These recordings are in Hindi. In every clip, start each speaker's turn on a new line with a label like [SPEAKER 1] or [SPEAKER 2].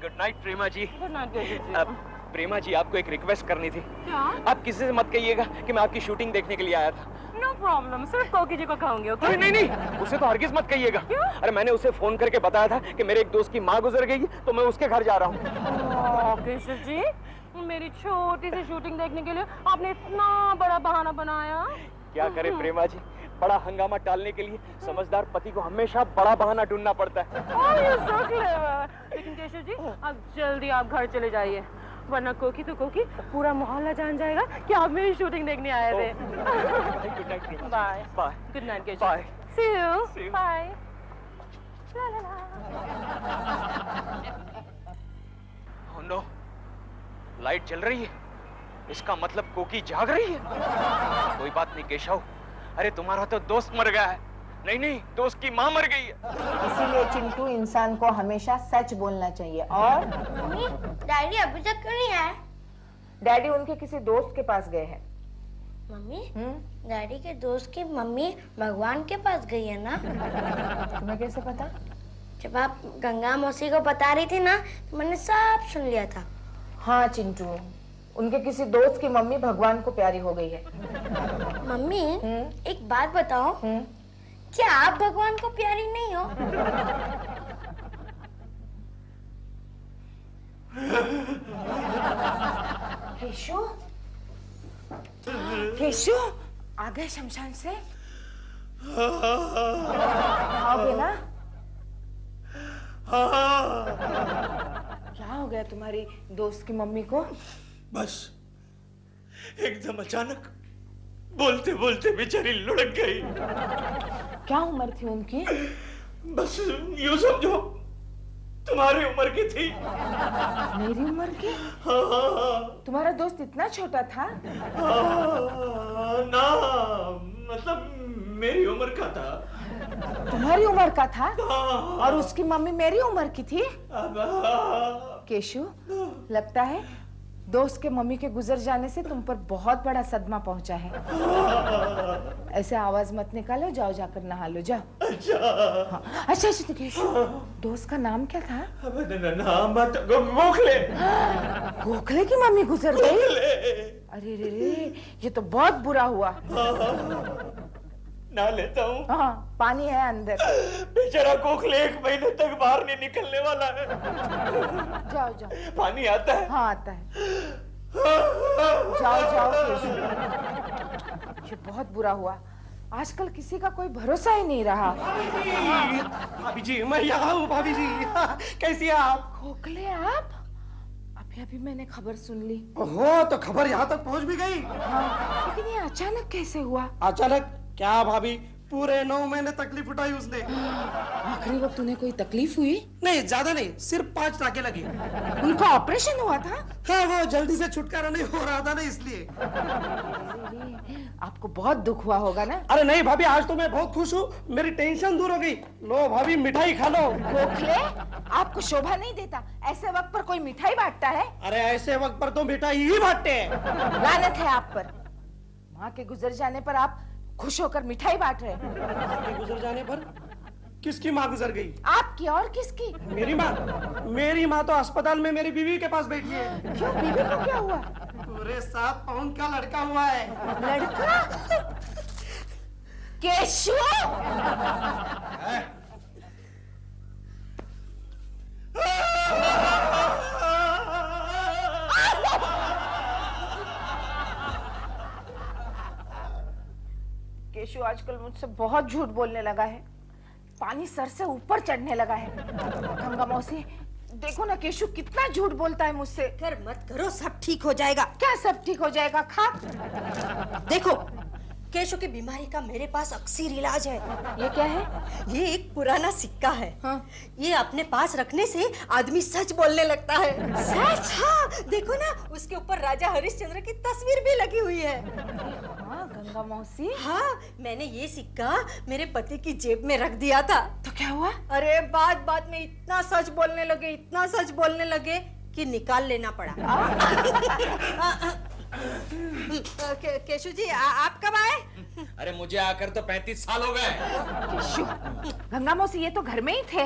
[SPEAKER 1] गुड नाइट प्रेमा जी।
[SPEAKER 2] Good night Keshav ji.
[SPEAKER 1] प्रेमा जी, आपको एक रिक्वेस्ट करनी थी।
[SPEAKER 2] क्या?
[SPEAKER 1] आप किसी से मत कहिएगा कि मैं आपकी शूटिंग देखने के लिए आया था।
[SPEAKER 2] नो प्रॉब्लम, सिर्फ कोकी जी को कहूंगी। ओके?
[SPEAKER 1] अरे नहीं नहीं, उसे तो हरगिज मत कहिएगा।
[SPEAKER 2] क्यों?
[SPEAKER 1] अरे मैंने उसे फोन करके बताया था कि मेरे एक दोस्त की माँ गुजर गई है, तो मैं उसके घर जा रहा हूँ।
[SPEAKER 2] केशव जी, मेरी छोटी सी शूटिंग देखने के लिए आपने इतना बड़ा बहाना बनाया।
[SPEAKER 1] क्या करे प्रेमा जी, बड़ा हंगामा टालने के लिए समझदार पति को हमेशा बड़ा बहाना ढूंढना पड़ता है।
[SPEAKER 2] so clever. लेकिन केशव जी, अब जल्दी आप घर चले जाइए, वरना कोकी तो कोकी पूरा मोहल्ला जान जाएगा कि आप मेरी शूटिंग देखने आए थे।
[SPEAKER 1] Good night Prema.
[SPEAKER 2] Bye
[SPEAKER 1] bye.
[SPEAKER 2] Good night Keshav.
[SPEAKER 1] Bye.
[SPEAKER 2] See you.
[SPEAKER 1] See you.
[SPEAKER 2] Bye. ला ला ला।
[SPEAKER 1] Oh no, लाइट जल रही है, इसका मतलब कोकी जाग रही है। कोई बात नहीं केशव, अरे तुम्हारा तो दोस्त मर गया है। नहीं नहीं, दोस्त की माँ मर गई है।
[SPEAKER 3] इसीलिए चिंटू, इंसान को हमेशा सच बोलना चाहिए। और
[SPEAKER 4] मम्मी, डैडी अभी तक क्यों नहीं आए?
[SPEAKER 3] डैडी उनके किसी दोस्त के पास गए हैं।
[SPEAKER 4] मम्मी, डैडी के दोस्त की मम्मी भगवान के पास गई है ना?
[SPEAKER 3] तुम्हें कैसे पता?
[SPEAKER 4] जब आप गंगा मौसी को बता रही थी ना, तो मैंने सब सुन लिया था।
[SPEAKER 3] हाँ चिंटू, उनके किसी दोस्त की मम्मी भगवान को प्यारी हो गई है।
[SPEAKER 4] मम्मी, एक बात बताओ, क्या आप भगवान को प्यारी नहीं हो?
[SPEAKER 3] केशु, केशु, आ गए शमशान से? आओगे ना? क्या हो गया तुम्हारी दोस्त की मम्मी को?
[SPEAKER 5] बस एकदम अचानक बोलते बोलते बेचारी लुढ़क गई।
[SPEAKER 3] क्या उम्र थी उनकी?
[SPEAKER 5] बस यूं समझो तुम्हारी उम्र की थी।
[SPEAKER 3] मेरी उम्र की? तुम्हारा दोस्त इतना छोटा था?
[SPEAKER 5] ना, मतलब मेरी उम्र का था।
[SPEAKER 3] तुम्हारी उम्र का था? और उसकी मम्मी मेरी उम्र की थी? केशु, लगता है दोस्त के मम्मी के गुजर जाने से तुम पर बहुत बड़ा सदमा पहुंचा है। ऐसे आवाज मत निकालो, जाओ जाकर नहा लो, जाओ। हाँ। अच्छा तो केशु, दोस्त का नाम क्या था?
[SPEAKER 5] नाम गोखले।
[SPEAKER 3] गोखले की मम्मी गुजर गई? अरे रे रे, ये तो बहुत बुरा हुआ।
[SPEAKER 5] ना लेता हूँ।
[SPEAKER 3] हाँ, पानी है अंदर।
[SPEAKER 5] बेचारा गोखले 1 महीने तक बाहर नहीं निकलने वाला है।
[SPEAKER 3] जाओ जाओ।
[SPEAKER 5] पानी आता है?
[SPEAKER 3] हाँ आता है। जाओ जाओ केशु, ये बहुत बुरा हुआ। आजकल किसी का कोई भरोसा ही नहीं रहा।
[SPEAKER 6] भाभी जी, मैं यहाँ हूँ। भाभी जी, कैसी हैं आप?
[SPEAKER 3] गोखले आप? अभी अभी मैंने खबर सुन ली।
[SPEAKER 6] हो तो खबर यहाँ तक पहुँच भी गई।
[SPEAKER 3] हाँ, लेकिन ये अचानक कैसे हुआ?
[SPEAKER 6] अचानक क्या भाभी, पूरे 9 महीने तकलीफ उठाई उसने।
[SPEAKER 3] आखिरी वक्त उन्हें कोई तकलीफ हुई?
[SPEAKER 6] नहीं, ज्यादा नहीं, सिर्फ 5 टाके लगे।
[SPEAKER 3] उनका ऑपरेशन हुआ था?
[SPEAKER 6] हाँ, वो जल्दी से छुटकारा नहीं हो रहा था ना, इसलिए।
[SPEAKER 3] आपको बहुत दुख हुआ होगा ना?
[SPEAKER 6] अरे नहीं भाभी, आज तो मैं बहुत खुश हूँ, मेरी टेंशन दूर हो गई। लो भाभी, मिठाई खा लो।
[SPEAKER 3] गोखले, आपको शोभा नहीं देता, ऐसे वक्त पर कोई मिठाई बांटता है?
[SPEAKER 6] अरे ऐसे वक्त पर तो मिठाई ही बांटते हैं।
[SPEAKER 3] लानत है आप पर। माँ के गुजर जाने पर आप खुश होकर मिठाई बांट रहे हैं।
[SPEAKER 6] माँ के गुजर जाने पर? किसकी माँ गुजर गई?
[SPEAKER 3] आपकी और किसकी?
[SPEAKER 6] मेरी माँ। मेरी माँ तो अस्पताल में मेरी बीवी के पास बैठी है।
[SPEAKER 3] क्यों, बीवी को क्या हुआ?
[SPEAKER 6] पूरे 7 पाउंड का लड़का हुआ है।
[SPEAKER 3] लड़का? केशु! केशु आजकल मुझसे बहुत झूठ बोलने लगा है। पानी सर से ऊपर चढ़ने लगा है। गंगा मौसी, देखो ना केशु कितना झूठ बोलता है मुझसे।
[SPEAKER 7] कर मत करो, सब ठीक हो जाएगा।
[SPEAKER 3] क्या सब ठीक हो जाएगा? खा।
[SPEAKER 7] देखो, केशु की बीमारी का मेरे पास अक्सर इलाज है।
[SPEAKER 3] ये क्या है?
[SPEAKER 7] ये एक पुराना सिक्का है।
[SPEAKER 3] हाँ।
[SPEAKER 7] ये अपने पास रखने से आदमी सच बोलने लगता है।
[SPEAKER 3] सच?
[SPEAKER 7] हाँ, देखो ना, उसके ऊपर राजा हरिश्चंद्र की तस्वीर भी लगी हुई है।
[SPEAKER 3] हाँ, गंगा मौसी।
[SPEAKER 7] हाँ, मैंने ये सिक्का मेरे पति की जेब में रख दिया था।
[SPEAKER 3] तो क्या हुआ?
[SPEAKER 7] अरे बात बात में इतना सच बोलने लगे, इतना सच बोलने लगे कि निकाल लेना पड़ा। केशु जी, आप कब आए?
[SPEAKER 1] अरे मुझे आकर तो 35 साल हो गए।
[SPEAKER 3] केशु, गंगा मौसी ये तो घर में ही थे।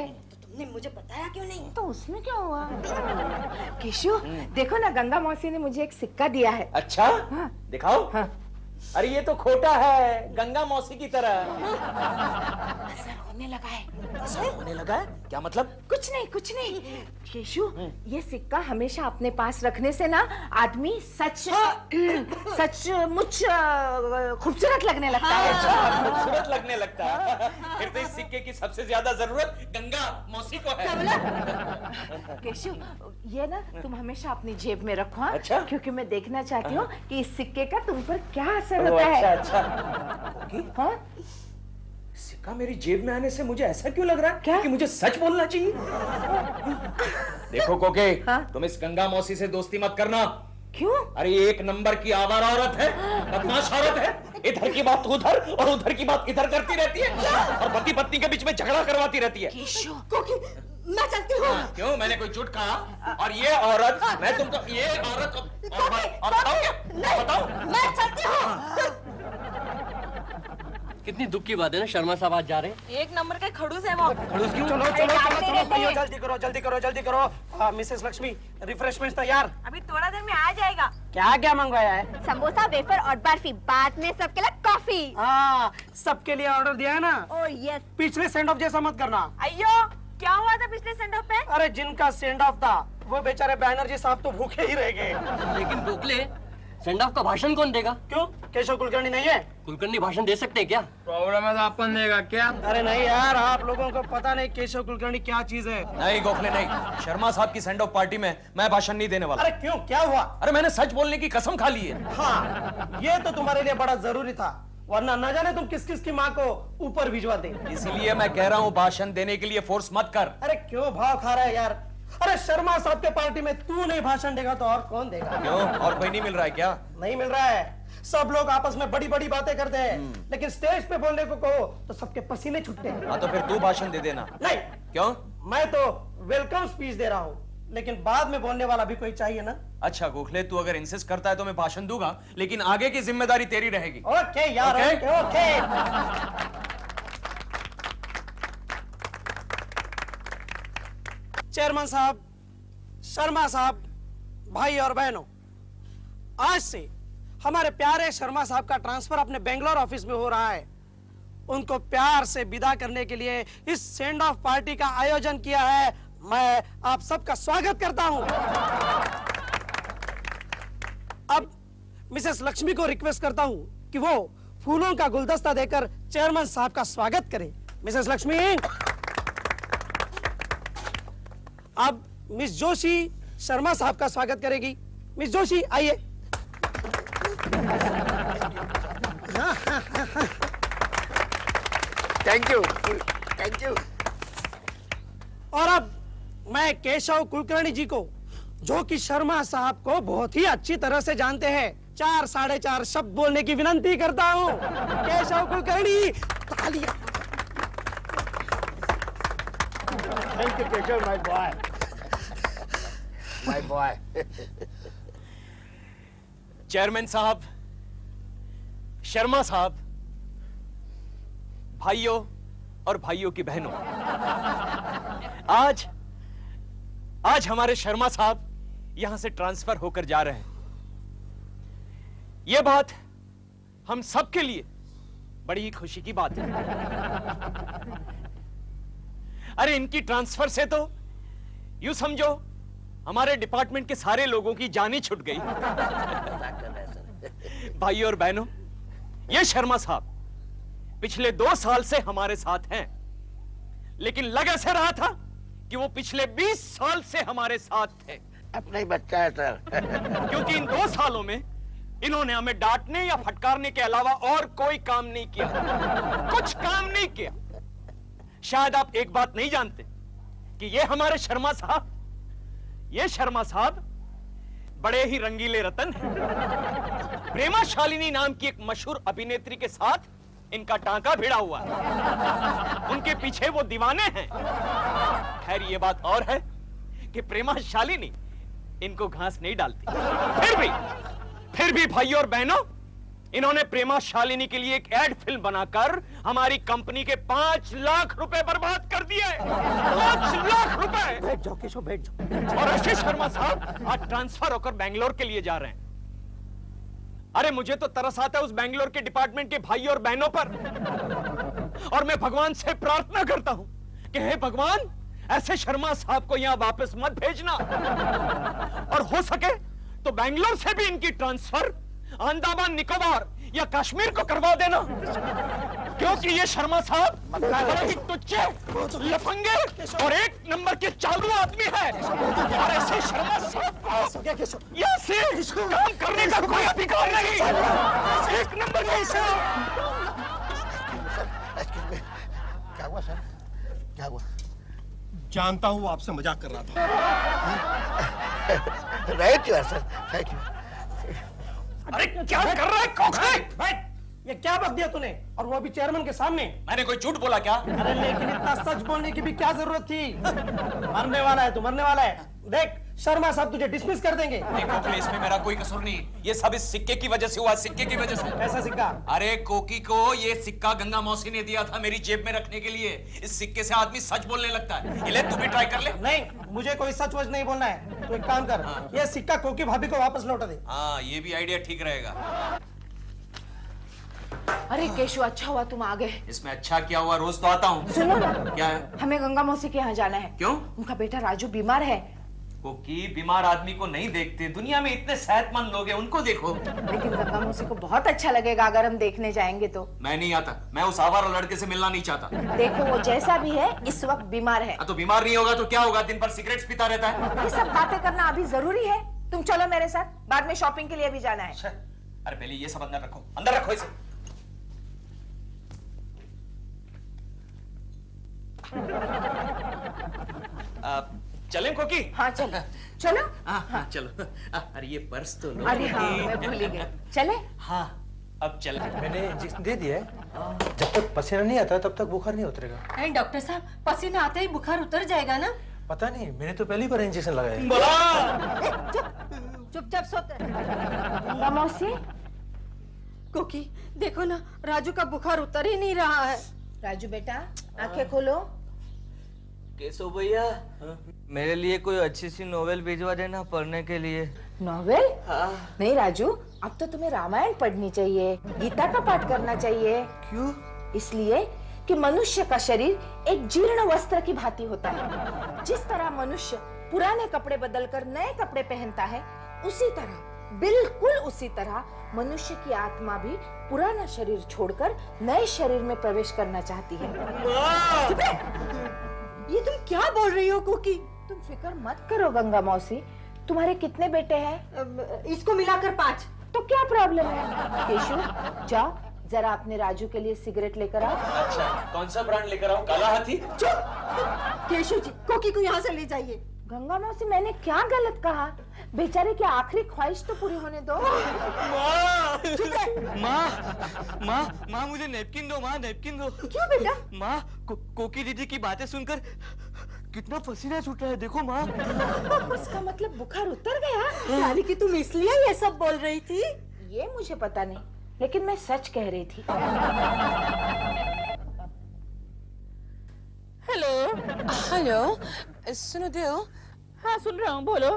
[SPEAKER 7] तुमने मुझे बताया क्यों नहीं?
[SPEAKER 3] तो उसमें क्या हुआ? केशु, देखो ना, गंगा मौसी ने मुझे एक सिक्का दिया है।
[SPEAKER 1] अच्छा,
[SPEAKER 3] हाँ।
[SPEAKER 1] दिखाओ।
[SPEAKER 3] हाँ।
[SPEAKER 1] अरे ये तो खोटा है, गंगा मौसी की तरह।
[SPEAKER 3] असर होने लगा है।
[SPEAKER 1] होने लगा है? क्या मतलब?
[SPEAKER 3] कुछ नहीं, कुछ नहीं। केशु, ये सिक्का हमेशा अपने पास रखने से ना आदमी सचमुच खूबसूरत लगने लगता है।
[SPEAKER 1] खूबसूरत लगने लगता है। फिर तो इस सिक्के की सबसे ज्यादा जरूरत गंगा मौसी को है।
[SPEAKER 3] केशु, ये ना तुम हमेशा अपनी जेब में रखो। हाँ?
[SPEAKER 1] अच्छा।
[SPEAKER 3] क्योंकि मैं देखना चाहती हूँ कि इस सिक्के का तुम पर क्या असर
[SPEAKER 1] ओ,
[SPEAKER 3] होता है।
[SPEAKER 1] अच्छा अच्छा।
[SPEAKER 3] हाँ?
[SPEAKER 1] सिक्का मेरी जेब में आने से मुझे ऐसा क्यों लग रहा है
[SPEAKER 3] क्या?
[SPEAKER 1] कि मुझे सच बोलना चाहिए? देखो कोके,
[SPEAKER 3] हाँ?
[SPEAKER 1] तुम इस गंगा मौसी से दोस्ती मत करना।
[SPEAKER 3] क्यों?
[SPEAKER 1] अरे ये एक नंबर की आवारा औरत है, बदमाश औरत है। इधर की बात उधर और उधर की बात इधर करती रहती है और पति पत्नी के बीच में झगड़ा करवाती रहती है।
[SPEAKER 3] केशु,
[SPEAKER 7] कोकी, मैं चलती हूँ।
[SPEAKER 1] क्यों? मैंने कोई झूठ कहा? और ये औरत, मैं तुमको ये औरत और बताओ क्या? बताओ।
[SPEAKER 7] मैं चलती हूँ।
[SPEAKER 8] कितनी दुख की बात है ना, शर्मा साहब आज जा रहे हैं।
[SPEAKER 2] एक नंबर के खड़ूस है वो।
[SPEAKER 6] चलो चलो चलो चलो भैया, जल्दी करो जल्दी करो जल्दी करो। मिसेस लक्ष्मी, रिफ्रेशमेंट्स तैयार।
[SPEAKER 2] अभी थोड़ा देर में आ जाएगा।
[SPEAKER 6] क्या क्या मंगवाया है?
[SPEAKER 4] समोसा, वेफर और बर्फी, बाद में सबके लिए कॉफी।
[SPEAKER 6] हाँ, सबके लिए ऑर्डर दिया है ना।
[SPEAKER 4] Oh yes.
[SPEAKER 6] पिछले सेंड ऑफ जैसा मत करना।
[SPEAKER 2] अयो, क्या हुआ था पिछले सेंड ऑफ पे?
[SPEAKER 6] अरे जिनका सेंड ऑफ था वो बेचारे बैनर्जी साहब तो भूखे ही रह गए।
[SPEAKER 8] लेकिन गोखले, सेंड ऑफ का भाषण कौन देगा?
[SPEAKER 6] क्यों, केशव कुलकर्णी नहीं है?
[SPEAKER 8] कुलकर्णी भाषण दे सकते हैं क्या?
[SPEAKER 5] प्रॉब्लम है तो अपन देगा क्या?
[SPEAKER 6] अरे नहीं यार, आप लोगों को पता नहीं केशव कुलकर्णी क्या चीज है।
[SPEAKER 1] नहीं गोखले नहीं, शर्मा साहब की सेंड ऑफ पार्टी में मैं भाषण नहीं देने वाला।
[SPEAKER 6] अरे क्यों, क्या हुआ?
[SPEAKER 1] अरे मैंने सच बोलने की कसम खा ली है।
[SPEAKER 6] हाँ, ये तो तुम्हारे लिए बड़ा जरूरी था, वरना न जाने तुम किस किस की माँ को ऊपर भिजवा दे।
[SPEAKER 1] इसलिए मैं कह रहा हूँ भाषण देने के लिए फोर्स मत कर।
[SPEAKER 6] अरे क्यों भाव खा रहा है यार? अरे शर्मा साहब के पार्टी में तू नहीं भाषण देगा तो और कौन देगा?
[SPEAKER 1] क्यों, और कोई नहीं मिल रहा है क्या?
[SPEAKER 6] नहीं मिल रहा है। सब लोग आपस में बड़ी बड़ी बातें करते हैं, लेकिन स्टेज पे बोलने को कहो तो सबके पसीने छूटते हैं।
[SPEAKER 1] हाँ तो फिर तू भाषण दे देना।
[SPEAKER 6] नहीं,
[SPEAKER 1] क्यों?
[SPEAKER 6] मैं तो वेलकम स्पीच दे रहा हूँ, लेकिन बाद में बोलने वाला भी कोई चाहिए ना।
[SPEAKER 1] अच्छा गोखले, तू अगर इंसिस्ट करता है तो मैं भाषण दूंगा, लेकिन आगे की जिम्मेदारी तेरी रहेगी।
[SPEAKER 6] ओके यार,
[SPEAKER 1] Okay?
[SPEAKER 6] Okay okay. चेयरमैन साहब, शर्मा साहब, भाई और बहनों, आज से हमारे प्यारे शर्मा साहब का ट्रांसफर अपने बेंगलोर ऑफिस में हो रहा है। उनको प्यार से विदा करने के लिए इस सेंड ऑफ पार्टी का आयोजन किया है। मैं आप सबका स्वागत करता हूं। अब मिसेस लक्ष्मी को रिक्वेस्ट करता हूं कि वो फूलों का गुलदस्ता देकर चेयरमैन साहब का स्वागत करें। मिसेस लक्ष्मी। अब मिस जोशी शर्मा साहब का स्वागत करेगी। मिस जोशी आइए।
[SPEAKER 5] Thank you.
[SPEAKER 6] और अब मैं केशव कुलकर्णी जी को, जो कि शर्मा साहब को बहुत ही अच्छी तरह से जानते हैं, 4 साढ़े 4 शब्द बोलने की विनंती करता हूँ। केशव कुलकर्णी, तालियां।
[SPEAKER 5] Thank you Keshav, my boy.
[SPEAKER 1] Chairman साहब, शर्मा साहब, भाइयों और भाइयों की बहनों, आज हमारे शर्मा साहब यहां से ट्रांसफर होकर जा रहे हैं। यह बात हम सबके लिए बड़ी ही खुशी की बात है। अरे इनकी ट्रांसफर से तो यूं समझो हमारे डिपार्टमेंट के सारे लोगों की जान ही छूट गई। भाइयों और बहनों, ये शर्मा साहब पिछले 2 साल से हमारे साथ हैं, लेकिन लग ऐसे रहा था कि वो पिछले 20 साल से हमारे साथ थे।
[SPEAKER 5] अपना ही बच्चा है सर।
[SPEAKER 1] क्योंकि इन 2 सालों में इन्होंने हमें डांटने या फटकारने के अलावा और कोई काम नहीं किया, कुछ काम नहीं किया। शायद आप एक बात नहीं जानते कि ये हमारे शर्मा साहब, ये शर्मा साहब बड़े ही रंगीले रतन हैं। प्रेमा शालिनी नाम की एक मशहूर अभिनेत्री के साथ इनका टांका भिड़ा हुआ है। उनके पीछे वो दीवाने हैं। खैर ये बात और है कि प्रेमा शालिनी इनको घास नहीं डालती। फिर भी भाइयों और बहनों, इन्होंने प्रेमा शालिनी के लिए एक एड फिल्म बनाकर हमारी कंपनी के 5 लाख रुपए बर्बाद कर दिए। 5 लाख रुपए।
[SPEAKER 6] बैठ जाओ केशव, बैठ जाओ।
[SPEAKER 1] और आशीष शर्मा साहब आज ट्रांसफर होकर बेंगलोर के लिए जा रहे हैं। अरे मुझे तो तरस आता है उस बेंगलोर के डिपार्टमेंट के भाई और बहनों पर, और मैं भगवान से प्रार्थना करता हूं कि हे भगवान, ऐसे शर्मा साहब को यहां वापस मत भेजना, और हो सके तो बेंगलोर से भी इनकी ट्रांसफर अंडमान निकोबार या कश्मीर को करवा देना, क्योंकि ये शर्मा साहब बड़े ही तुच्चे, लफंगे और एक नंबर के चालू आदमी है। और ऐसे शर्मा साहब को यहाँ से काम करने का कोई अधिकार नहीं। एक नंबर के
[SPEAKER 9] क्या हुआ सर? क्या हुआ?
[SPEAKER 5] जानता हूँ वो आपसे मजाक कर रहा था।
[SPEAKER 9] Right you sir, right you.
[SPEAKER 1] अरे क्या कर रहा है खोखले?
[SPEAKER 6] बैठ। ये क्या बक दिया तूने, और वो भी चेयरमैन के सामने?
[SPEAKER 1] मैंने कोई झूठ बोला क्या?
[SPEAKER 6] अरे लेकिन इतना सच बोलने की भी क्या जरूरत थी? मरने वाला है तू, मरने वाला है। देख शर्मा साहब तुझे डिसमिस कर देंगे।
[SPEAKER 1] नहीं खोखले, इसमें मेरा कोई कसूर नहीं। ये सब इस सिक्के की वजह से हुआ, सिक्के की वजह से।
[SPEAKER 6] कैसा सिक्का?
[SPEAKER 1] अरे कोकी को ये सिक्का गंगा मौसी ने दिया था मेरी जेब में रखने के लिए। इस सिक्के से आदमी सच बोलने लगता है। ये ले तू भी ट्राई कर ले।
[SPEAKER 6] नहीं, मुझे कोई सच वच नहीं बोलना है। तो एक काम कर, ये सिक्का कोकी भाभी को वापस लौटा दे।
[SPEAKER 1] हाँ, ये भी आइडिया ठीक रहेगा।
[SPEAKER 3] अरे केशव, अच्छा हुआ तुम आ गए।
[SPEAKER 1] इसमें अच्छा क्या हुआ, रोज तो आता हूँ।
[SPEAKER 3] सुनो ना,
[SPEAKER 1] क्या है?
[SPEAKER 3] हमें गंगा मौसी के यहाँ जाना है।
[SPEAKER 1] क्यों?
[SPEAKER 3] उनका बेटा राजू बीमार है।
[SPEAKER 1] कोकी, बीमार आदमी को नहीं देखते, दुनिया में इतने सेहतमंद लोग हैं, उनको देखो।
[SPEAKER 3] लेकिन गंगा मौसी को बहुत अच्छा लगेगा अगर हम देखने जाएंगे तो।
[SPEAKER 1] मैं नहीं आता, मैं उस आवारा लड़के से मिलना नहीं चाहता।
[SPEAKER 3] देखो वो जैसा भी है इस वक्त बीमार है।
[SPEAKER 1] तो बीमार नहीं होगा तो क्या होगा, दिन भर सिगरेट्स पीता रहता है।
[SPEAKER 3] ये सब बातें करना अभी जरूरी है? तुम चलो मेरे साथ, बाद में शॉपिंग के लिए भी जाना है।
[SPEAKER 1] अरे पहले ये सब अंदर रखो, अंदर रखो इसे। चलें कोकी?
[SPEAKER 3] हाँ चलो चलो।
[SPEAKER 1] हाँ चलो। अरे ये पर्स तो लो।
[SPEAKER 3] अरे हाँ, मैं भूल ही गई। चले?
[SPEAKER 1] हाँ अब चल।
[SPEAKER 10] मैंने इंजेक्शन दे दिया है। जब तक पसीना नहीं आता तब तक बुखार नहीं उतरेगा।
[SPEAKER 7] नहीं डॉक्टर साहब, पसीना आते ही बुखार उतर जाएगा ना?
[SPEAKER 10] पता नहीं, मैंने तो पहली बार इंजेक्शन लगाया।
[SPEAKER 7] चुपचाप सोते।
[SPEAKER 3] गंगा मौसी,
[SPEAKER 7] कोकी देखो ना, राजू का बुखार उतर ही नहीं रहा है।
[SPEAKER 3] राजू बेटा आंखें खोलो।
[SPEAKER 11] केशव भैया, मेरे लिए कोई अच्छी सी नोवेल भिजवा देना पढ़ने के लिए।
[SPEAKER 3] नॉवेल?
[SPEAKER 11] हाँ।
[SPEAKER 3] नहीं राजू, अब तो तुम्हें रामायण पढ़नी चाहिए, गीता का पाठ करना चाहिए।
[SPEAKER 11] क्यों?
[SPEAKER 3] इसलिए कि मनुष्य का शरीर एक जीर्ण वस्त्र की भांति होता है। जिस तरह मनुष्य पुराने कपड़े बदलकर नए कपड़े पहनता है, उसी तरह, बिल्कुल उसी तरह मनुष्य की आत्मा भी पुराना शरीर छोड़कर नए शरीर में प्रवेश करना चाहती है।
[SPEAKER 7] ये तुम क्या बोल रही हो कोकी?
[SPEAKER 3] तुम फिक्र मत करो गंगा मौसी। तुम्हारे कितने बेटे हैं?
[SPEAKER 7] इसको मिलाकर 5।
[SPEAKER 3] तो क्या प्रॉब्लम है? केशु, जाओ जरा अपने राजू के लिए सिगरेट लेकर आओ।
[SPEAKER 1] अच्छा, कौन सा ब्रांड लेकर आऊं? काला हाथी?
[SPEAKER 7] चुप! केशु जी, कोकी को यहाँ से ले जाइए।
[SPEAKER 3] गंगा मौसी, मैंने क्या गलत कहा? बेचारे की आखिरी ख्वाहिश तो पूरी होने दो।
[SPEAKER 11] माँ मुझे नैपकिन दो, माँ नैपकिन दो।
[SPEAKER 7] क्यों बेटा?
[SPEAKER 11] माँ, कोकी दीदी की बातें सुनकर कितना पसीना छूट रहा है, देखो माँ।
[SPEAKER 3] इसका मतलब बुखार उतर गया?
[SPEAKER 7] यानी कि तुम इसलिए ये सब बोल रही थी?
[SPEAKER 3] ये मुझे पता नहीं, लेकिन मैं सच कह रही थी।
[SPEAKER 2] हेलो, सुनो दिल। हाँ सुन रहा हूँ, बोलो।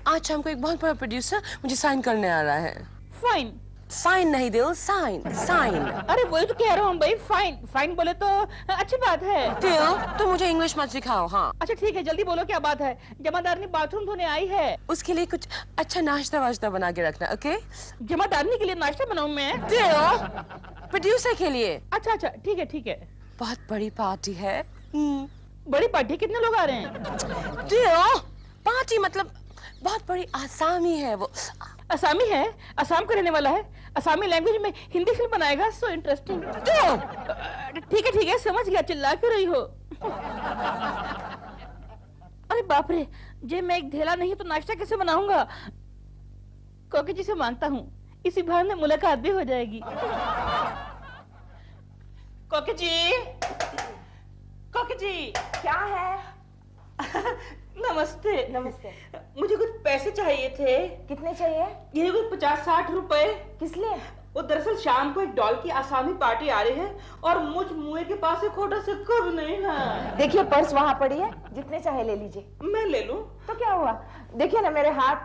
[SPEAKER 2] आज शाम को एक बहुत बड़ा प्रोड्यूसर मुझे साइन करने आ रहा है। फाइन? फाइन नहीं दिल, साइन साइन। अरे वही तो कह रहा हूँ भाई, फाइन फाइन बोले तो अच्छी बात है। दिल, तुम मुझे इंग्लिश मत सिखाओ। हाँ अच्छा ठीक है, जल्दी बोलो क्या बात है। जमादारनी बाथरूम धोने आई है, उसके लिए कुछ अच्छा नाश्ता वाश्ता बना के रखना। ओके? जमादारनी के लिए नाश्ता बनाऊं मैं? दिल, प्रोड्यूसर के लिए। अच्छा अच्छा ठीक है ठीक है। बहुत बड़ी पार्टी है। बड़ी पार्टी? कितने लोग आ रहे हैं? दिल, पार्टी मतलब बहुत बड़ी आसामी है वो। आसामी है? आसाम का रहने वाला है, आसामी लैंग्वेज में हिंदी फिल्म बनाएगा। So interesting. ठीक है समझ गया, चिल्ला क्यों रही हो? अरे बाप रे, जे मैं एक ढेला नहीं तो नाश्ता कैसे बनाऊंगा? कोकी जी से मांगता हूँ, इसी बहाने मुलाकात भी हो जाएगी। कोकी जी, कोकी जी।
[SPEAKER 3] क्या है?
[SPEAKER 2] नमस्ते।
[SPEAKER 3] नमस्ते।
[SPEAKER 2] मुझे कुछ पैसे चाहिए थे।
[SPEAKER 3] कितने चाहिए?
[SPEAKER 2] ये कुछ 50-60 रुपए।
[SPEAKER 3] किस लिए?
[SPEAKER 12] वो दरअसल शाम को एक डॉल की आसामी पार्टी आ रही है और मुझ मुए के पास एक खोटा सिक्का भी नहीं है।
[SPEAKER 3] देखिए पर्स वहाँ पड़ी है, जितने चाहे ले लीजिए।
[SPEAKER 12] मैं ले लूं?
[SPEAKER 3] तो क्या हुआ, देखिए ना मेरे हाथ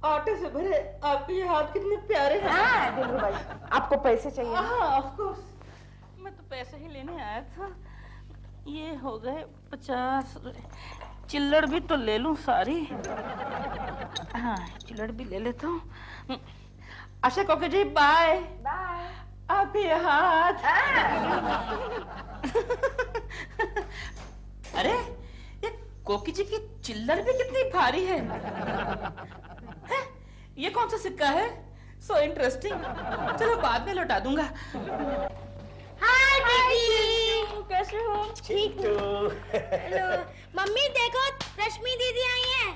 [SPEAKER 12] आटे से भरे आपके ये हाथ कितने प्यारे हैं।
[SPEAKER 3] हाँ दिलरू भाई, आपको पैसे चाहिए?
[SPEAKER 12] हाँ ऑफ कोर्स, मैं तो पैसे ही लेने आया था। ये हो गए 50, चिल्लड़ भी तो ले लूं सारी। हाँ चिल्लड़ भी ले लेता हूँ। आशा कोके जी बाय
[SPEAKER 3] बाय।
[SPEAKER 12] आपके हाथ। अरे ये कोकी जी की चिल्लड़ भी कितनी भारी है। ये कौन सा सिक्का है? So interesting. चलो बाद में लौटा दूंगा।
[SPEAKER 4] हाय दीदी,
[SPEAKER 12] कैसे हो?
[SPEAKER 4] ठीक हूँ। हेलो मम्मी, देखो रश्मि दीदी आई है।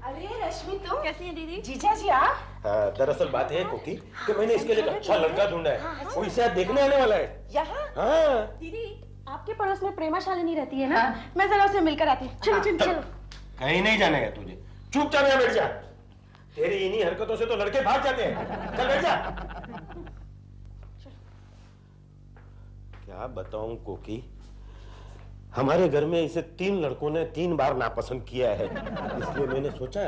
[SPEAKER 3] अरे रश्मि तुम
[SPEAKER 12] कैसी है दीदी?
[SPEAKER 3] जीजा जी आप?
[SPEAKER 10] हाँ, दरअसल बात है कोकी कि मैंने इसके लिए एक अच्छा लड़का ढूंढा है, वो इसे आज देखने आने वाला है।
[SPEAKER 3] यहाँ?
[SPEAKER 10] हाँ।
[SPEAKER 4] दीदी आपके पड़ोस में प्रेमा शालिनी रहती है ना? मैं जरा उसे मिलकर आती हूँ। चलो चलो चलो।
[SPEAKER 10] कहीं नहीं जाने का तुझे, चुपचाप यहाँ बैठ जा। तेरी इन्हीं हरकतों से तो लड़के भाग जाते हैं। चल बैठ जा। क्या बताऊं कोकी, हमारे घर में इसे 3 लड़कों ने 3 बार नापसंद किया है, इसलिए मैंने सोचा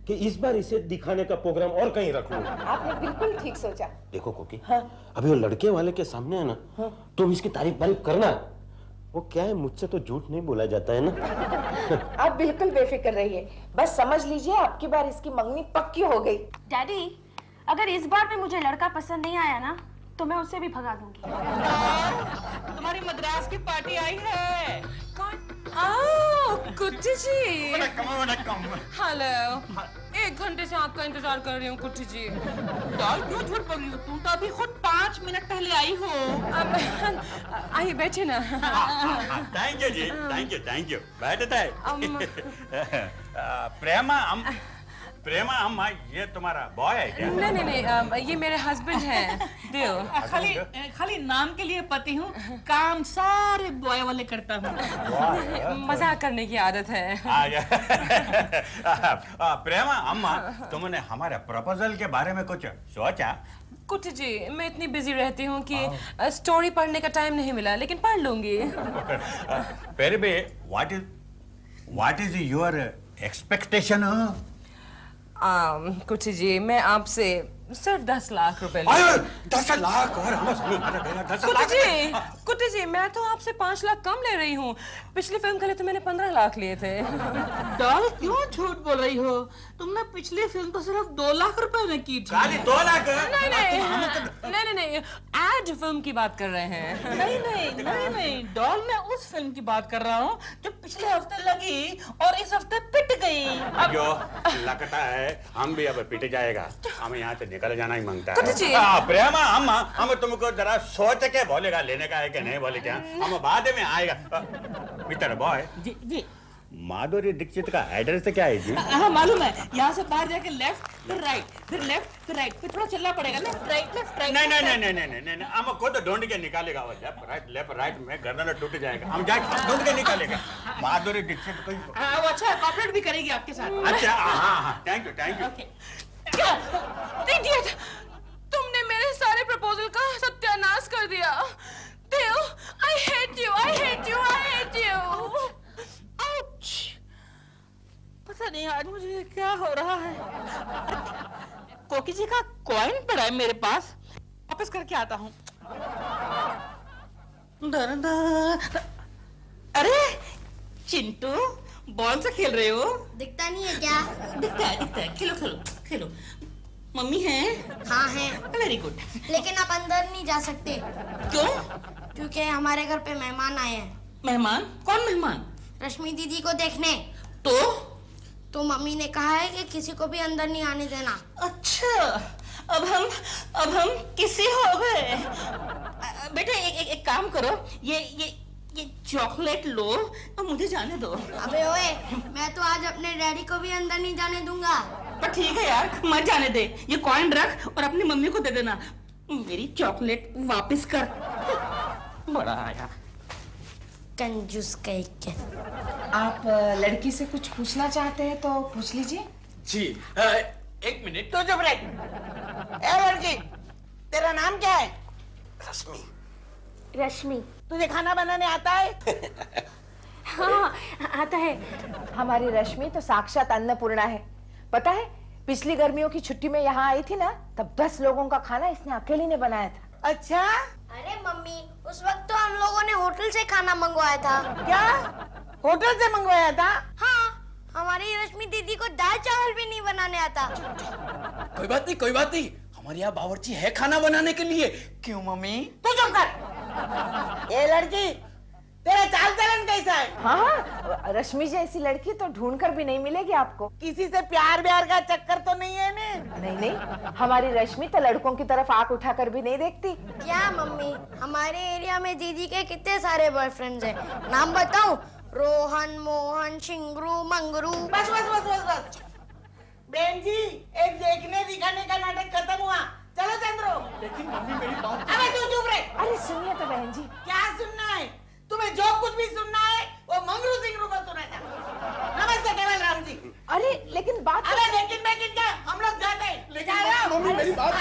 [SPEAKER 10] कि इस बार इसे दिखाने का प्रोग्राम और कहीं रख लूं।
[SPEAKER 3] आपने बिल्कुल ठीक सोचा।
[SPEAKER 10] देखो कोकी, अभी वो लड़के वाले के सामने है ना, तुम इसकी तारीफ करना। वो क्या है, मुझसे तो झूठ नहीं बोला जाता है ना।
[SPEAKER 3] आप बिल्कुल बेफिक्र रहिए, बस समझ लीजिए आपकी बार इसकी मंगनी पक्की हो गई।
[SPEAKER 4] डैडी अगर इस बार भी मुझे लड़का पसंद नहीं आया ना तो मैं उसे भी भगा दूंगी।
[SPEAKER 12] तुम्हारी मद्रास की पार्टी आई है।
[SPEAKER 2] कौन? कुट्टी जी। हेलो, 1 घंटे से आपका इंतजार कर रही हूँ कुट्टी जी।
[SPEAKER 12] डॉल क्यों झूठ बोल रही हो? तुम तो अभी खुद 5 मिनट पहले आई हो।
[SPEAKER 2] आइए बैठे ना।
[SPEAKER 13] थैंक यू जी, थैंक यू। बैठता है। प्रेमा अम्मा, ये तुम्हारा बॉय है क्या?
[SPEAKER 2] नहीं, ये मेरे हस्बैंड हैं, देव।
[SPEAKER 12] खाली नाम के लिए पति हूँ, काम सारे बॉय वाले करता हूँ।
[SPEAKER 2] मजाक करने की आदत है।
[SPEAKER 13] प्रेमा अम्मा, तुमने हमारे प्रपोजल के बारे में कुछ सोचा?
[SPEAKER 2] कुट्टी जी, मैं इतनी बिजी रहती हूँ कि स्टोरी पढ़ने का टाइम नहीं मिला, लेकिन पढ़ लूंगी।
[SPEAKER 13] फिर भी व्हाट इज योर एक्सपेक्टेशन?
[SPEAKER 2] कुट्टी जी, मैं आपसे सिर्फ 10 लाख रुपए
[SPEAKER 13] 10 लाख? और
[SPEAKER 2] कुट्टी जी, मैं तो आपसे 5 लाख कम ले रही हूँ। पिछली फिल्म के लिए तो मैंने 15 लाख लिए थे।
[SPEAKER 12] डॉल क्यों झूठ बोल रही हो? तुमने पिछली फिल्म तो सिर्फ 2 लाख रुपए में की थी।
[SPEAKER 13] खाली 2 लाख?
[SPEAKER 2] नहीं, एड फिल्म की बात कर रहे हैं।
[SPEAKER 12] नहीं, डॉल मैं उस फिल्म की बात कर रहा हूँ जो पिछले हफ्ते लगी और इस हफ्ते पिट गई।
[SPEAKER 13] जो लगता है हम भी अब पिट जाएगा, हमें यहाँ से निकल जाना ही मांगता
[SPEAKER 2] कुट्टी जी।
[SPEAKER 13] है। प्रेमा अम्मा, हम तुमको जरा सोच के बोलेगा लेने का है कि नहीं बोले क्या, हम बाद में आएगा। मिस्टर बॉय
[SPEAKER 12] जी,
[SPEAKER 13] माधुरी दीक्षित का एड्रेस क्या है जी?
[SPEAKER 12] हाँ मालूम है, यहाँ से बाहर जाके लेफ्ट फिर राइट, फिर लेफ्ट फिर राइट, फिर थोड़ा चलना पड़ेगा। Left right.
[SPEAKER 13] नहीं, हम खुद ढूंढ के निकालेगा। वो लेफ्ट राइट में गर्दन टूट जाएगा, हम जाके ढूंढ के निकालेगा। माधुरी दीक्षित कोई
[SPEAKER 12] वो अच्छा कॉपरेट भी करेगी आपके साथ।
[SPEAKER 13] अच्छा, हाँ, थैंक यू।
[SPEAKER 2] इडियट, तुमने मेरे सारे प्रपोजल का सत्यानाश कर दिया। देव, I hate you.
[SPEAKER 12] आउच! पता नहीं आज मुझे क्या हो रहा है। कोकी जी का कॉइन पड़ा है मेरे पास, वापस करके आता हूँ। अरे चिंटू, बॉल से खेल रहे हो?
[SPEAKER 4] दिखता नहीं है क्या?
[SPEAKER 12] दिखता है। खेलो। मम्मी है?
[SPEAKER 4] हाँ है।
[SPEAKER 12] Very good.
[SPEAKER 4] लेकिन आप अंदर नहीं जा सकते।
[SPEAKER 12] क्यों?
[SPEAKER 4] क्योंकि हमारे घर पे मेहमान आए हैं।
[SPEAKER 12] मेहमान? कौन मेहमान?
[SPEAKER 4] रश्मि दीदी को देखने। तो मम्मी ने कहा है कि किसी को भी अंदर नहीं आने देना।
[SPEAKER 12] अच्छा, अब हम किसी हो गए। बेटा एक काम करो, ये चॉकलेट लो और मुझे जाने दो।
[SPEAKER 4] अबे ओए, मैं तो आज अपने डैडी को भी अंदर नहीं जाने दूंगा।
[SPEAKER 12] पर ठीक है यार, मत जाने दे। ये कॉइन रख और अपनी मम्मी को दे देना। मेरी चॉकलेट वापस कर। बड़ा आया
[SPEAKER 4] कंजूस कहीं के।
[SPEAKER 3] आप लड़की से कुछ पूछना चाहते हैं तो पूछ लीजिए।
[SPEAKER 1] जी, 1 मिनट।
[SPEAKER 6] तो जब रे, ए लड़की, तेरा नाम क्या है?
[SPEAKER 10] रश्मि।
[SPEAKER 4] रश्मि।
[SPEAKER 6] तुझे खाना बनाने आता है?
[SPEAKER 4] हाँ आता है।
[SPEAKER 3] हमारी रश्मि तो साक्षात अन्नपूर्णा है। पता है पिछली गर्मियों की छुट्टी में यहाँ आई थी ना, तब 10 लोगों का खाना इसने अकेली ने बनाया था।
[SPEAKER 6] अच्छा?
[SPEAKER 4] अरे मम्मी, उस वक्त तो हम लोगों ने होटल से खाना मंगवाया था।
[SPEAKER 6] क्या? होटल से मंगवाया था?
[SPEAKER 4] हाँ, हमारी रश्मि दीदी को दाल चावल भी नहीं बनाने आता।
[SPEAKER 5] कोई बात नहीं, कोई बात नहीं, हमारे यहाँ बावर्ची है खाना बनाने के लिए। क्यों मम्मी?
[SPEAKER 6] तू चुप कर। ये लड़की, तेरा चाल चलन कैसा है?
[SPEAKER 3] हाँ, रश्मि जैसी लड़की तो ढूंढ कर भी नहीं मिलेगी आपको।
[SPEAKER 6] किसी से प्यार व्यार का चक्कर तो नहीं है ने?
[SPEAKER 3] नहीं नहीं, हमारी रश्मि तो लड़कों की तरफ आंख उठाकर भी नहीं देखती।
[SPEAKER 4] क्या मम्मी, हमारे एरिया में दीदी के कितने सारे बॉयफ्रेंड्स हैं। नाम बताऊं? रोहन, मोहन, शिंगरू, मंगरू।
[SPEAKER 6] बस बस बस बस बस। बहन जी, एक देखने दिखाने का नाटक खत्म हुआ। चलो चंद्रो।
[SPEAKER 5] लेकिन मम्मी मेरी बात।
[SPEAKER 6] अबे तू चुप रहे।
[SPEAKER 3] अरे सुनिए तो बहन जी।
[SPEAKER 6] क्या सुनना है? तुम्हें जो कुछ भी सुनना है वो मंगरू सिंगरू को सुना था। नमस्ते केवल राम जी।
[SPEAKER 3] अरे लेकिन बात।
[SPEAKER 6] अरे लेकिन क्या? हम लोग जाते हैं।
[SPEAKER 5] लेकिन मम्मी मेरी बात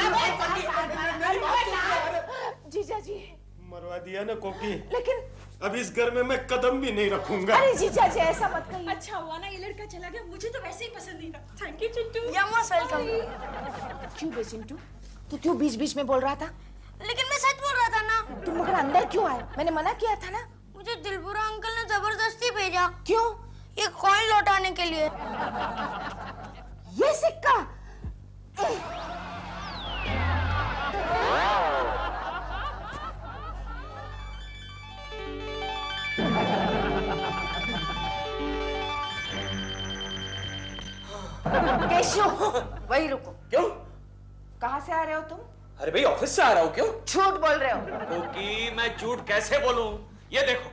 [SPEAKER 3] जीजा जी।
[SPEAKER 10] मरवा दिया ना कोकी।
[SPEAKER 3] लेकिन
[SPEAKER 10] अब इस घर में मैं कदम भी नहीं रखूंगा।
[SPEAKER 3] अरे जीजा जी ऐसा मत कहिए।
[SPEAKER 12] अच्छा हुआ ना ये लड़का चला गया, मुझे तो वैसे ही पसंद नहीं था। Thank you Chintu.
[SPEAKER 4] You're most welcome।
[SPEAKER 3] क्यों बे चिंटू, तू क्यों बीच बीच में बोल रहा था?
[SPEAKER 4] लेकिन मैं सच बोल रहा था ना।
[SPEAKER 3] तुम मगर अंदर क्यों आए? मैंने मना किया था ना।
[SPEAKER 4] मुझे दिलपुरा अंकल ने जबरदस्ती भेजा।
[SPEAKER 3] क्यों?
[SPEAKER 4] ये कॉइन लौटाने के लिए।
[SPEAKER 3] ये सिक्का? केशव, वही रुको।
[SPEAKER 1] क्यों?
[SPEAKER 3] कहाँ से आ रहे हो तुम?
[SPEAKER 1] अरे भाई ऑफिस से आ रहा हूँ। क्यों?
[SPEAKER 3] झूठ बोल रहे हो।
[SPEAKER 1] क्योंकि मैं झूठ कैसे बोलूं? ये देखो।